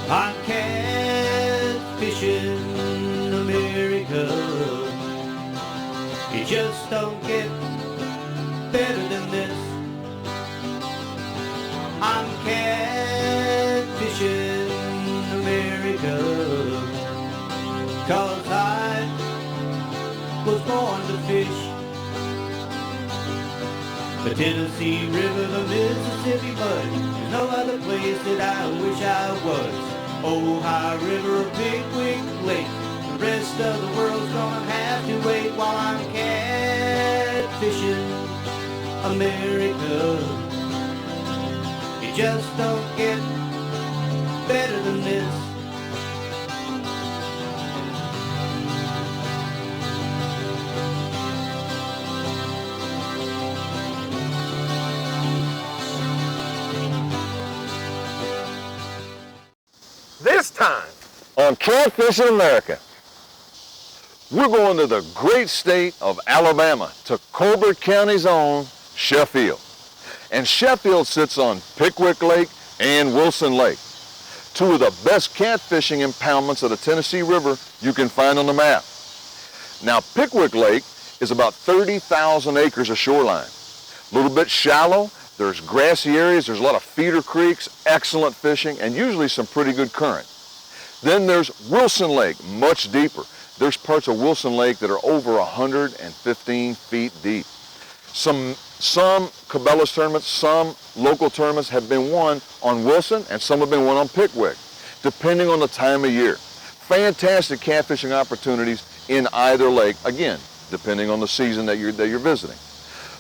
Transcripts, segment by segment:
I'm catfishing America. You just don't get better than this. I'm catfishing America, 'cause I was born to fish. The Tennessee River, the Mississippi mud, there's no other place that I wish I was. Ohio River, Pickwick Lake, the rest of the world's gonna have to wait while I'm catfishing America. You just don't get better than this. This time on Catfishing America, we're going to the great state of Alabama, to Colbert County's own Sheffield. And Sheffield sits on Pickwick Lake and Wilson Lake, two of the best catfishing impoundments of the Tennessee River you can find on the map. Now, Pickwick Lake is about 30,000 acres of shoreline. A little bit shallow. There's grassy areas, there's a lot of feeder creeks, excellent fishing, and usually some pretty good current. Then there's Wilson Lake, much deeper. There's parts of Wilson Lake that are over 115 feet deep. Some Cabela's tournaments, some local tournaments have been won on Wilson, and some have been won on Pickwick, depending on the time of year. Fantastic catfishing opportunities in either lake, again, depending on the season that you're visiting.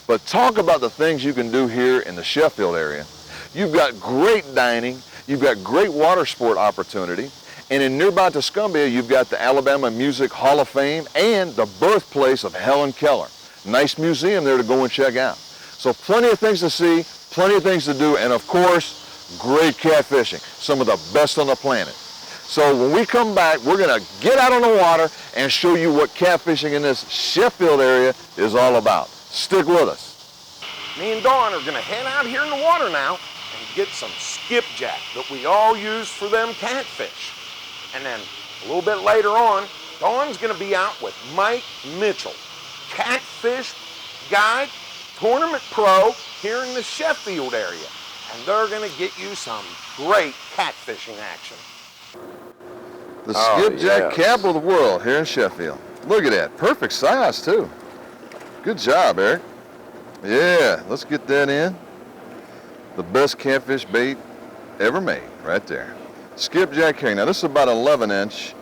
But talk about the things you can do here in the Sheffield area. You've got great dining, you've got great water sport opportunity, and in nearby Tuscumbia, you've got the Alabama Music Hall of Fame and the birthplace of Helen Keller. Nice museum there to go and check out. So plenty of things to see, plenty of things to do, and of course, great catfishing, some of the best on the planet. So when we come back, we're gonna get out on the water and show you what catfishing in this Sheffield area is all about. Stick with us. Me and Dawn are gonna head out here in the water now and get some skipjack that we all use for them catfish. And then a little bit later on, Dawn's gonna be out with Mike Mitchell, catfish guide, tournament pro here in the Sheffield area. And they're gonna get you some great catfishing action. The skipjack capital of the world here in Sheffield. Look at that, perfect size too. Good job, Eric. Yeah, let's get that in. The best catfish bait ever made, right there. Skipjack herring. Now this is about 11 inch,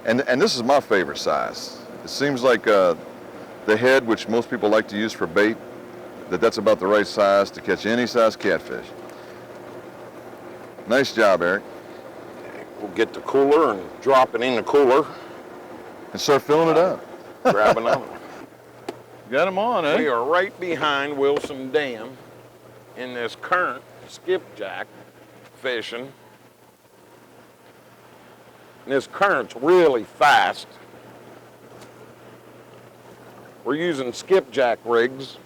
and this is my favorite size. It seems like the head, which most people like to use for bait, that's about the right size to catch any size catfish. Nice job, Eric. We'll get the cooler and drop it in the cooler. And start filling it up. Grab another one. Got them on, eh? We are right behind Wilson Dam in this current skipjack fishing. And this current's really fast. We're using skipjack rigs.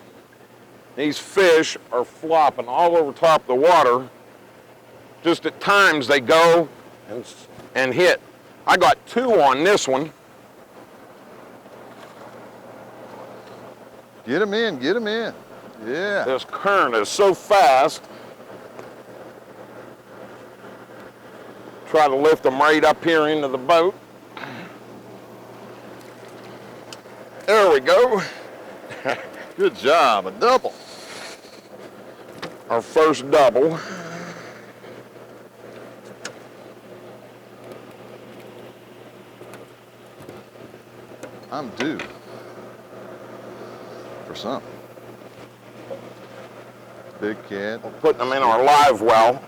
These fish are flopping all over top of the water. Just at times they go and hit. I got two on this one. Get them in, get them in. Yeah. This current is so fast. Try to lift them right up here into the boat. There we go. Good job, a double. Our first double. I'm due for something. Big cat. We're putting them in our live well.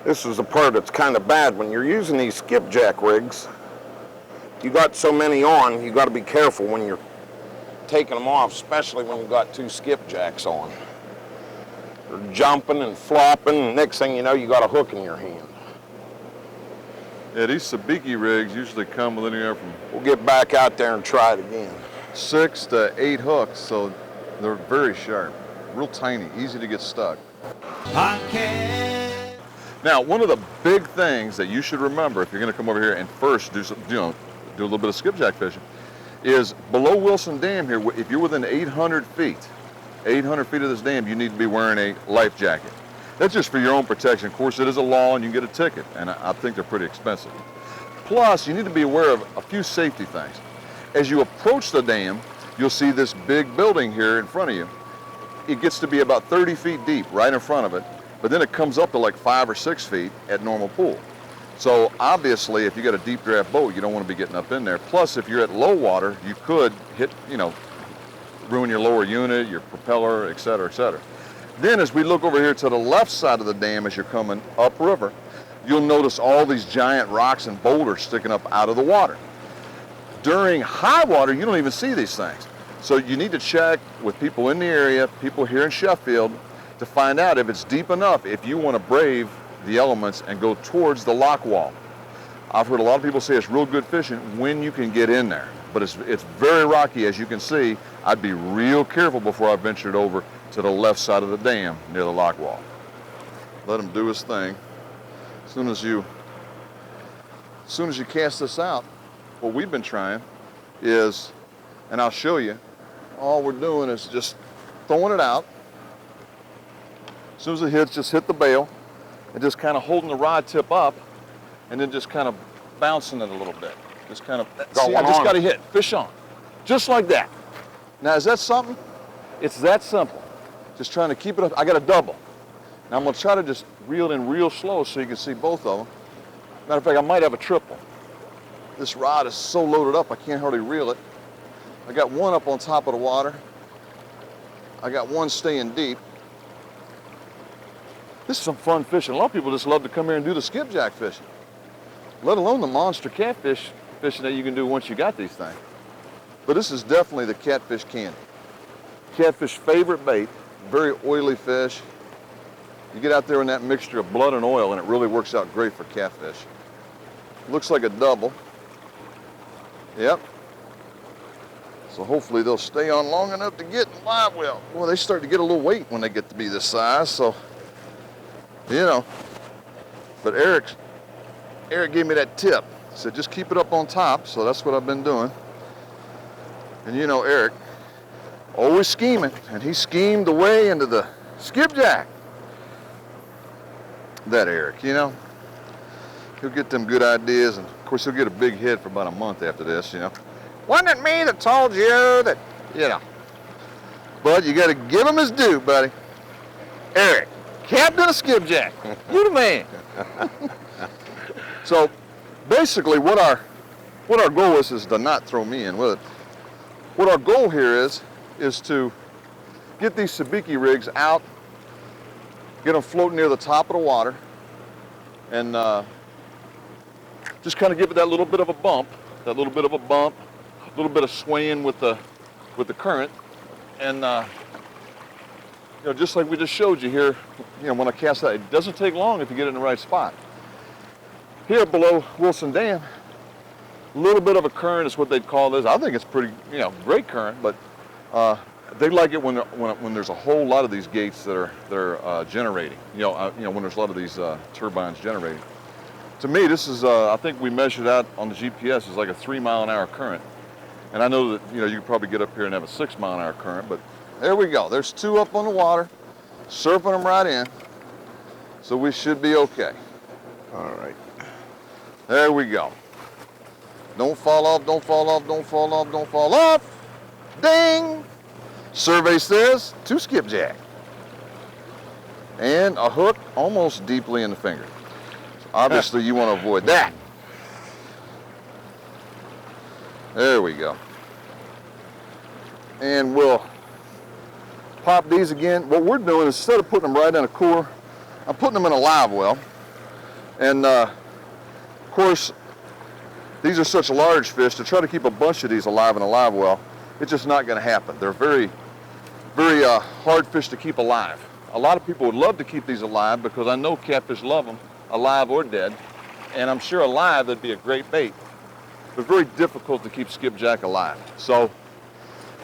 This is the part that's kind of bad when you're using these skipjack rigs. You got so many on, you got to be careful when you're taking them off, especially when you've got two skipjacks on. They're jumping and flopping, and next thing you know, you got a hook in your hand. Yeah, these sabiki rigs usually come with anywhere from... We'll get back out there and try it again. 6 to 8 hooks, so they're very sharp, real tiny, easy to get stuck. Now, one of the big things that you should remember if you're going to come over here and first do a little bit of skipjack fishing is below Wilson Dam here, if you're within 800 feet of this dam, you need to be wearing a life jacket. That's just for your own protection. Of course, it is a law and you can get a ticket, and I think they're pretty expensive. Plus, you need to be aware of a few safety things. As you approach the dam, you'll see this big building here in front of you. It gets to be about 30 feet deep right in front of it, but then it comes up to like 5 or 6 feet at normal pool. So obviously, if you got a deep draft boat, you don't want to be getting up in there. Plus, if you're at low water, you could hit, ruin your lower unit, your propeller, et cetera, et cetera. Then as we look over here to the left side of the dam as you're coming upriver, you'll notice all these giant rocks and boulders sticking up out of the water. During high water, you don't even see these things. So you need to check with people in the area, people here in Sheffield, to find out if it's deep enough if you want to brave the elements and go towards the lock wall. I've heard a lot of people say it's real good fishing when you can get in there, but it's very rocky, as you can see. I'd be real careful before I ventured over to the left side of the dam near the lock wall. Let him do his thing. As soon as you cast this out, what we've been trying is, and I'll show you, all we're doing is just throwing it out. As soon as it hits, just hit the bail and just kind of holding the rod tip up and then just kind of bouncing it a little bit. Just kind of, see, I just got to hit, fish on. Just like that. Now, is that something? It's that simple. Just trying to keep it up. I got a double. Now I'm going to try to just reel it in real slow so you can see both of them. Matter of fact, I might have a triple. This rod is so loaded up I can't hardly reel it. I got one up on top of the water. I got one staying deep. This is some fun fishing. A lot of people just love to come here and do the skipjack fishing, let alone the monster catfish fishing that you can do once you got these things. But this is definitely the catfish candy. Catfish favorite bait, very oily fish. You get out there in that mixture of blood and oil and it really works out great for catfish. Looks like a double. Yep. So hopefully they'll stay on long enough to get in live well. Boy, they start to get a little weight when they get to be this size, so, But Eric gave me that tip. He said, just keep it up on top, so that's what I've been doing. And Eric, always scheming, and he schemed the way into the skipjack. That Eric, he'll get them good ideas, and of course he'll get a big hit for about a month after this, Wasn't it me that told you that, But you got to give him his due, buddy. Eric, captain of skipjack, you the man. So basically what our goal is to not throw me in with it. What our goal here is to get these sabiki rigs out, get them floating near the top of the water, and just kind of give it that little bit of a bump, a little bit of swaying with the current, and just like we just showed you here, when I cast that, it doesn't take long if you get it in the right spot. Here below Wilson Dam, a little bit of a current is what they'd call this. I think it's pretty, great current, but they like it when there's a whole lot of these gates that are generating. When there's a lot of these turbines generating. To me, this is I think we measured out on the GPS is like a 3-mile-an-hour current, and I know that you could probably get up here and have a 6-mile-an-hour current. But there we go. There's 2 up on the water, surfing them right in, so we should be okay. All right. There we go. Don't fall off, don't fall off, don't fall off, don't fall off. Ding! Survey says 2 skipjack. And a hook almost deeply in the finger. So obviously you want to avoid that. There we go. And we'll pop these again. What we're doing is instead of putting them right in a cooler, I'm putting them in a live well. And of course, these are such large fish, to try to keep a bunch of these alive in a live well, it's just not going to happen. They're very, very hard fish to keep alive. A lot of people would love to keep these alive because I know catfish love them, alive or dead, and I'm sure alive that'd be a great bait. But very difficult to keep skipjack alive. So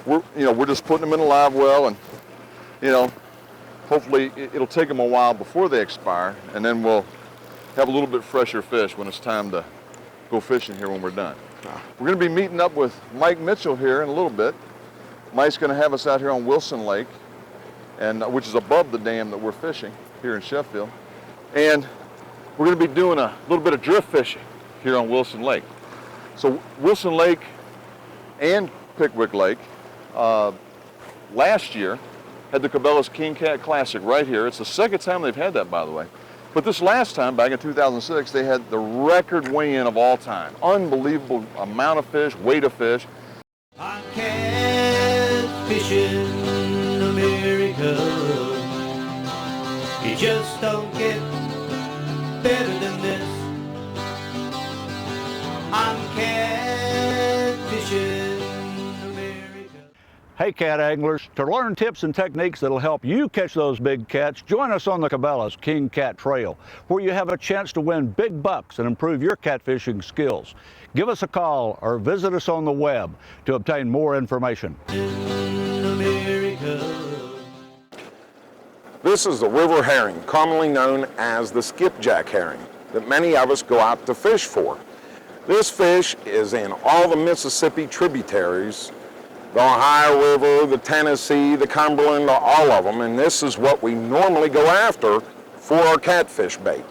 we're just putting them in a live well, and hopefully it'll take them a while before they expire, and then we'll have a little bit fresher fish when it's time to go fishing here when we're done. We're going to be meeting up with Mike Mitchell here in a little bit. Mike's going to have us out here on Wilson Lake, and which is above the dam that we're fishing here in Sheffield. And we're going to be doing a little bit of drift fishing here on Wilson Lake. So Wilson Lake and Pickwick Lake last year had the Cabela's King Cat Classic right here. It's the second time they've had that, by the way. But this last time, back in 2006, they had the record weigh-in of all time. Unbelievable amount of fish, weight of fish. On Catfishing America, you just don't get better than this. On Catfishing America. Hey cat anglers, to learn tips and techniques that'll help you catch those big cats, join us on the Cabela's King Cat Trail, where you have a chance to win big bucks and improve your catfishing skills. Give us a call or visit us on the web to obtain more information. This is the river herring, commonly known as the skipjack herring, that many of us go out to fish for. This fish is in all the Mississippi tributaries, the Ohio River, the Tennessee, the Cumberland, all of them, and this is what we normally go after for our catfish bait.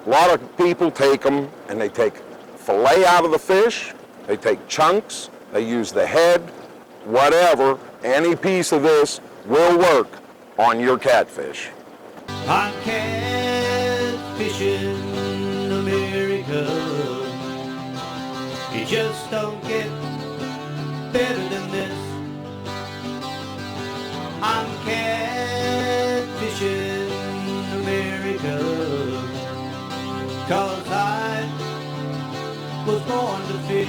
A lot of people take them and they take fillet out of the fish, they take chunks, they use the head, whatever, any piece of this will work on your catfish. On Catfishing America, you just don't get better than this. I'm Catfishing America, 'cause I was born to fish.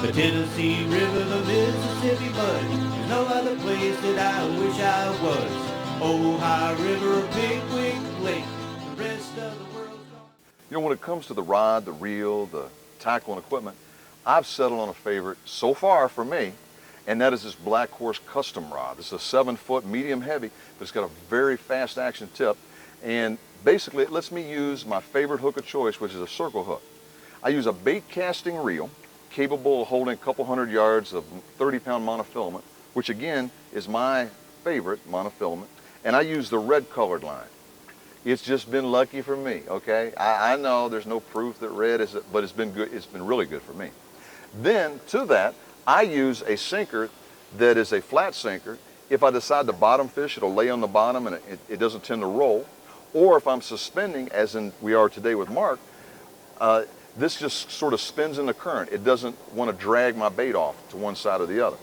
The Tennessee River, the Mississippi mud, there's no other place that I wish I was. Ohio River, Pickwick Lake, the rest of the world's gone. You know, when it comes to the rod, the reel, the tackle and equipment, I've settled on a favorite so far for me, and that is this Black Horse custom rod. This is a 7-foot medium heavy, but it's got a very fast action tip, and basically it lets me use my favorite hook of choice, which is a circle hook. I use a bait casting reel capable of holding a couple hundred yards of 30-pound monofilament, which again is my favorite monofilament, and I use the red colored line. It's just been lucky for me, okay? I know there's no proof that red is, but it's been good. It's been really good for me. Then to that, I use a sinker that is a flat sinker. If I decide to bottom fish, it'll lay on the bottom and it doesn't tend to roll. Or if I'm suspending, as in we are today with Mark, this just sort of spins in the current. It doesn't want to drag my bait off to one side or the other.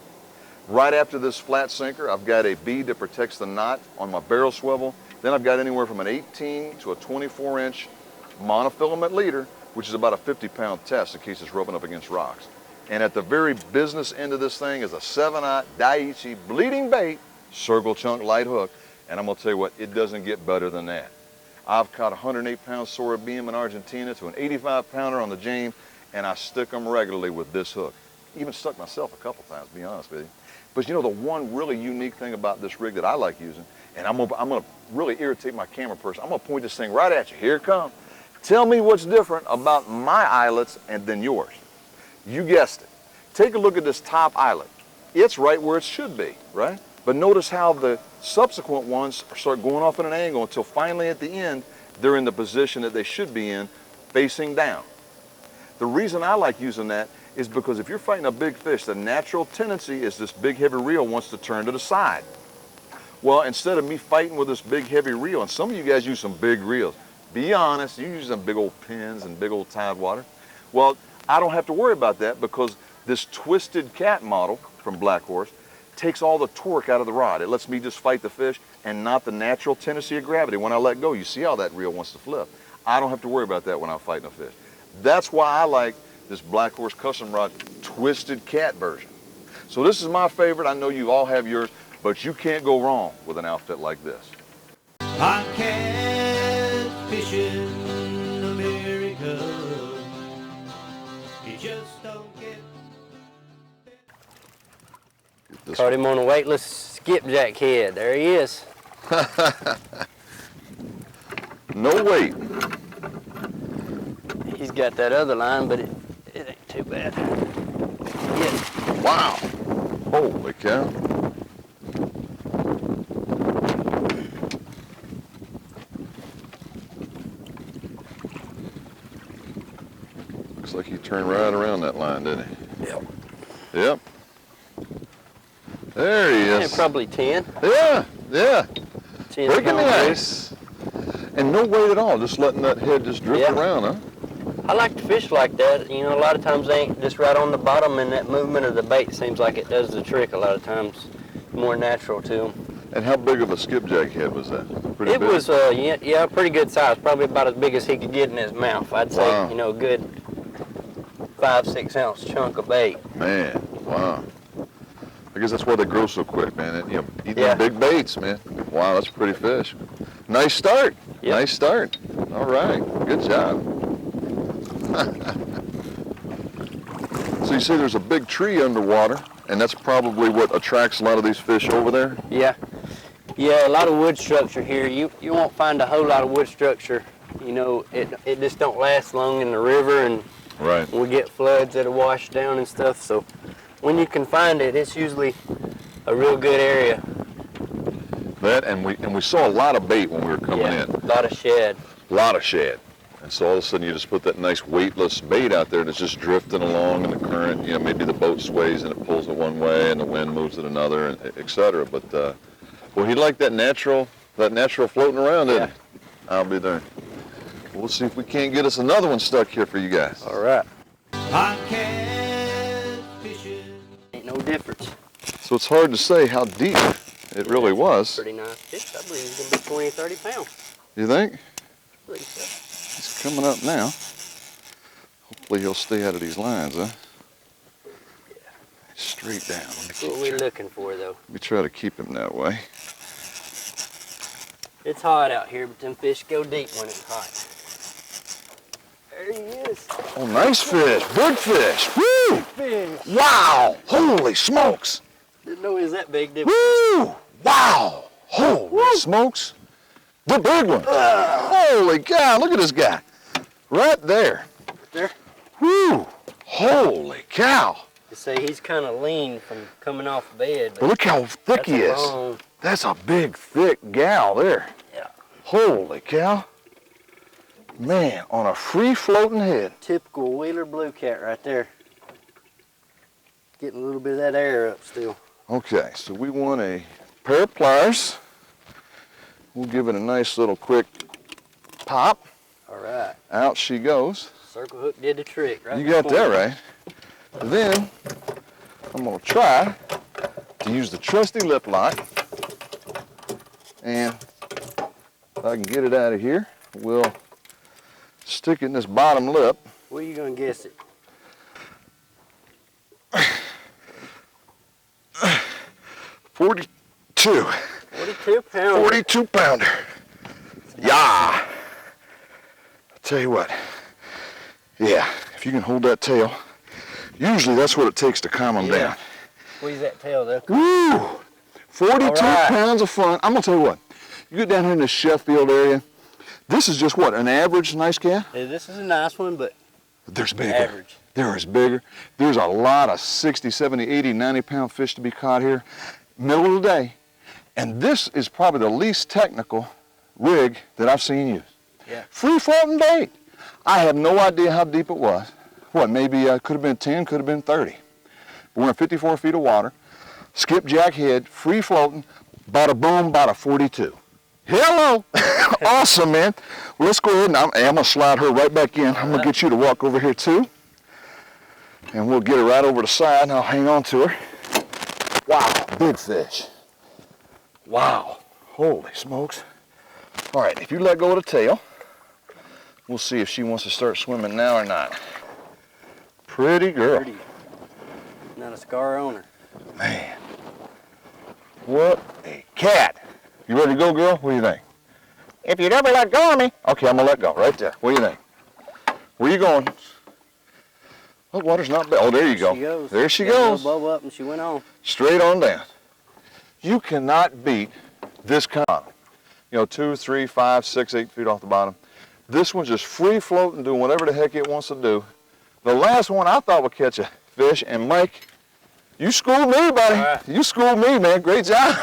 Right after this flat sinker, I've got a bead that protects the knot on my barrel swivel. Then I've got anywhere from an 18 to a 24-inch monofilament leader, which is about a 50-pound test in case it's rubbing up against rocks. And at the very business end of this thing is a 7/0 Daiichi bleeding bait circle chunk light hook. And I'm gonna tell you what, it doesn't get better than that. I've caught a 108-pound Sora beam in Argentina to an 85-pounder on the James, and I stick them regularly with this hook. Even stuck myself a couple times, to be honest with you. But you know, the one really unique thing about this rig that I like using, and I'm gonna really irritate my camera person, I'm gonna point this thing right at you. Here it comes. Tell me what's different about my eyelets and than yours. You guessed it. Take a look at this top eyelet. It's right where it should be, right? But notice how the subsequent ones start going off at an angle until finally at the end, they're in the position that they should be in, facing down. The reason I like using that is because if you're fighting a big fish, the natural tendency is this big heavy reel wants to turn to the side. Well, instead of me fighting with this big heavy reel, and some of you guys use some big reels, be honest, you use some big old pins and big old Tidewater. Well, I don't have to worry about that because this Twisted Cat model from Black Horse takes all the torque out of the rod. It lets me just fight the fish and not the natural tendency of gravity. When I let go, you see how that reel wants to flip. I don't have to worry about that when I'm fighting a fish. That's why I like this Black Horse custom rod Twisted Cat version. So this is my favorite. I know you all have yours, but you can't go wrong with an outfit like this. I'm Catfishing America. You just don't get. Caught him on a weightless skipjack head. There he is. weight? He's got that other line, but it ain't too bad. Yeah. Wow. Holy cow. Looks like he turned right around that line, didn't he? Yep. Yep. There he Yeah, is. probably 10. Yeah, yeah. 10 Breaking the pound ice. And no weight at all, just letting that head just drift Yeah. around, huh? I like to fish like that. You know, a lot of times they ain't just right on the bottom, and that movement of the bait seems like it does the trick a lot of times. More natural to them. And how big of a skipjack head was that? Pretty It big? was, yeah, pretty good size. Probably about as big as he could get in his mouth. I'd say, Wow. you know, a good 5-6 ounce chunk of bait. Man, wow. I guess that's why they grow so quick, man. You know, eating Yeah. big baits, man. Wow, that's a pretty fish. Nice start. Yep. Nice start. All right, good job. So you see there's a big tree underwater, and that's probably what attracts a lot of these fish over there? Yeah. Yeah, a lot of wood structure here. You won't find a whole lot of wood structure. You know, it just don't last long in the river, and Right. we get floods that'll wash down and stuff. So when you can find it, it's usually a real good area. That, and we saw a lot of bait when we were coming Yeah, in. a lot of shad. A lot of shad. And so all of a sudden you just put that nice weightless bait out there that's just drifting along in the current. You know, maybe the boat sways and it pulls it one way and the wind moves it another, and et cetera. But well, he liked that natural floating around, didn't he? I'll be darned. We'll see if we can't get us another one stuck here for you guys. All right. I'm catfishing. Ain't no difference. So it's hard to say how deep it really was. Pretty nice fish. I believe it's gonna be 20, 30 pounds. You think? I believe so. He's coming up now. Hopefully he'll stay out of these lines, huh? Straight down. That's what we're looking for, though. Let me try to keep him that way. It's hot out here, but them fish go deep when it's hot. There he is. Oh, nice fish. Big fish. Woo! Fish. Wow! Holy smokes! Didn't know he was that big, did we? Woo! Wow! Holy smokes! The big one! Holy cow! Look at this guy. Right there. There. Woo! Holy cow! You say he's kind of lean from coming off the bed. But look how thick he is. Long, That's a big, thick gal there. yeah. Holy cow. Man, on a free floating head. Typical Wheeler blue cat right there. Getting a little bit of that air up still. Okay, so we want a pair of pliers. We'll give it a nice little quick pop. All right. Out she goes. Circle hook did the trick, right? You got that right. Then I'm going to try to use the trusty lip lock. And if I can get it out of here, we'll stick it in this bottom lip. Where you gonna guess it? 42. 42 pounds. 42 pounder. Yeah. I'll tell you what. Yeah, if you can hold that tail, usually that's what it takes to calm them down. Squeeze that tail though. Woo! 42 right. pounds of fun. I'm gonna tell you what. You get down here in the Sheffield area. This is just what, an average nice cat? Yeah, this is a nice one, but There's bigger. average. There is bigger. There's a lot of 60, 70, 80, 90 pound fish to be caught here. Middle of the day. And this is probably the least technical rig that I've seen used. Yeah. Free floating bait. I have no idea how deep it was. What, maybe could have been 10, could have been 30. But we're in 54 feet of water. Skipjack head, free floating, bada boom, bada 42. Hello! Awesome, man. Well, let's go ahead and I'm going to slide her right back in. I'm going to get you to walk over here too. And we'll get her right over the side and I'll hang on to her. Wow, big fish. Wow, holy smokes. All right, if you let go of the tail, we'll see if she wants to start swimming now or not. Pretty girl. Pretty. Not a scar on her. Man, what a cat. You ready to go, girl? What do you think? If you'd ever let go of me. Okay, I'm gonna let go right there. What do you think? Where you going? Oh, water's not bad. Oh, there you go. She goes. There she Got a little goes. bubble up and she went on. Straight on down. You cannot beat this kind of, 2, 3, 5, 6, 8 feet off the bottom. This one's just free floating, doing whatever the heck it wants to do. The last one I thought would catch a fish, and Mike, you schooled me, buddy. You schooled me, man. Great job.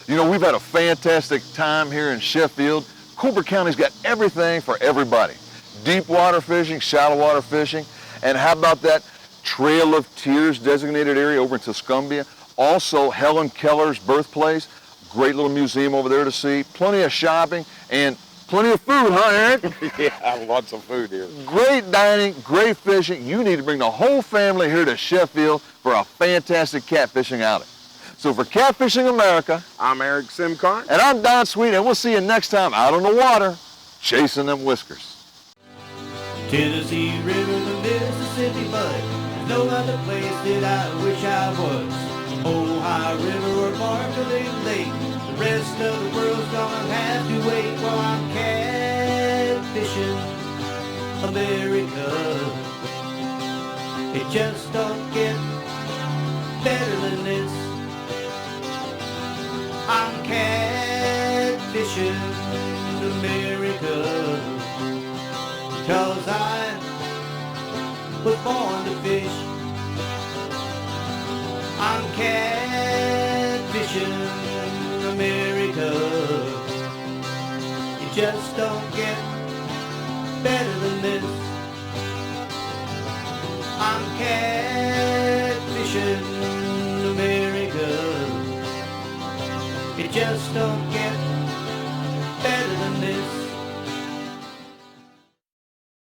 You know, we've had a fantastic time here in Sheffield. Colbert County's got everything for everybody. Deep water fishing, shallow water fishing, and how about that Trail of Tears designated area over in Tuscumbia? Also, Helen Keller's birthplace. Great little museum over there to see. Plenty of shopping and plenty of food, huh, Eric? Yeah, lots of food here. Great dining, great fishing. You need to bring the whole family here to Sheffield for a fantastic catfishing outing. So for Catfishing America, I'm Eric Simcart. and I'm Don Sweet, and we'll see you next time out on the water, chasing them whiskers. Tennessee River, the Mississippi Bud. There's no other place that I wish I was. Ohio River or Barkley Lake. The rest of the world's gonna have to wait while I'm catfishing America. It just don't get better than this. I'm catfishing America. Cause I was born to fish. I'm catfishing America. You just don't get better than this. I'm catfishing America. You just don't get